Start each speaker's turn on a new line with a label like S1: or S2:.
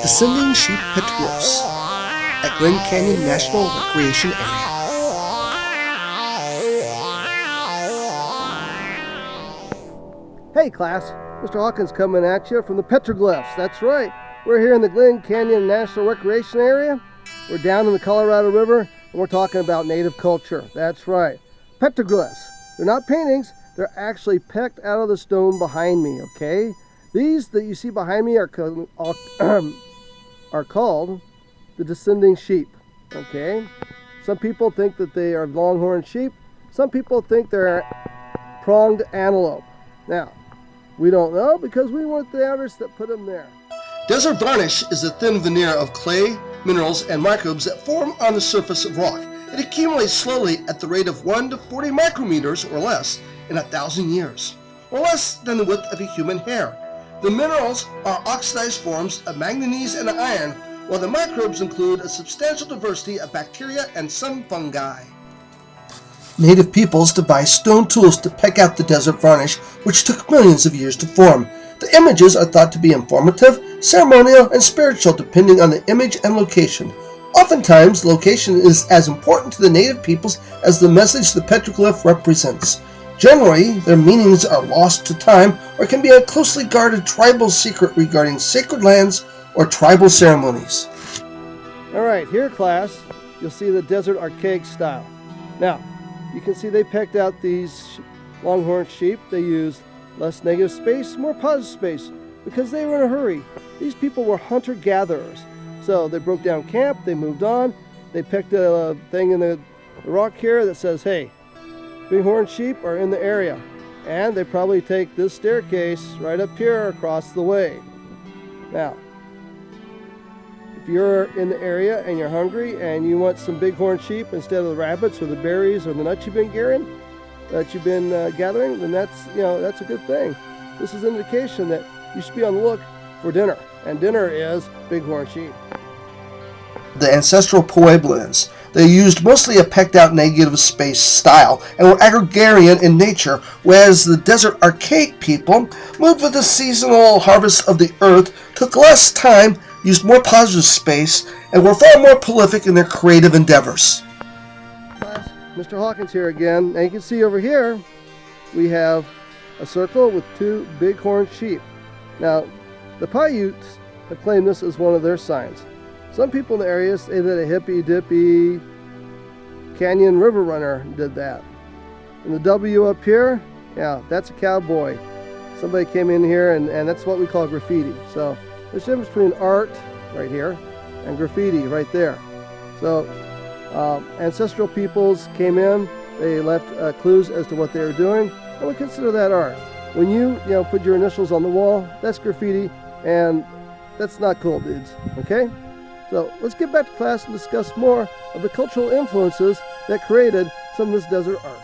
S1: Descending sheep petroglyphs at Glen Canyon National Recreation Area.
S2: Hey class, Mr. Hawkins coming at you from the petroglyphs. That's right, we're here in the Glen Canyon National Recreation Area. We're down in the Colorado River and we're talking about native culture. That's right, petroglyphs. They're not paintings, they're actually pecked out of the stone behind me, okay? These that you see behind me are called the descending sheep, okay? Some people think that they are longhorn sheep. Some people think they're pronged antelope. Now, we don't know because we weren't the artists that put them there.
S1: Desert varnish is a thin veneer of clay, minerals, and microbes that form on the surface of rock. It accumulates slowly at the rate of 1 to 40 micrometers or less in 1,000 years, or less than the width of a human hair. The minerals are oxidized forms of manganese and iron, while the microbes include a substantial diversity of bacteria and some fungi. Native peoples devised stone tools to peck out the desert varnish, which took millions of years to form. The images are thought to be informative, ceremonial, and spiritual depending on the image and location. Oftentimes, the location is as important to the native peoples as the message the petroglyph represents. Generally, their meanings are lost to time or can be a closely guarded tribal secret regarding sacred lands or tribal ceremonies.
S2: All right, here class, you'll see the desert archaic style. Now, you can see they pecked out these longhorn sheep. They used less negative space, more positive space, because they were in a hurry. These people were hunter-gatherers. So they broke down camp, they moved on, they picked a thing in the rock here that says, hey, bighorn sheep are in the area. And they probably take this staircase right up here across the way. Now, if you're in the area and you're hungry and you want some bighorn sheep instead of the rabbits or the berries or the nuts you've been gathering, then that's a good thing. This is an indication that you should be on the look for dinner, and dinner is bighorn sheep.
S1: The ancestral Pueblans. They used mostly a pecked out negative space style and were agrarian in nature, whereas the desert archaic people moved with the seasonal harvest of the earth, took less time, used more positive space, and were far more prolific in their creative endeavors.
S2: Class, Mr. Hawkins here again, and you can see over here we have a circle with 2 bighorn sheep. Now, the Paiutes have claimed this as one of their signs. Some people in the area say that a hippy-dippy canyon river runner did that. And the W up here, yeah, that's a cowboy. Somebody came in here and that's what we call graffiti. So there's a difference between art right here and graffiti right there. So ancestral peoples came in, they left clues as to what they were doing, and we consider that art. When you put your initials on the wall, that's graffiti, and that's not cool, dudes, okay? So let's get back to class and discuss more of the cultural influences that created some of this desert art.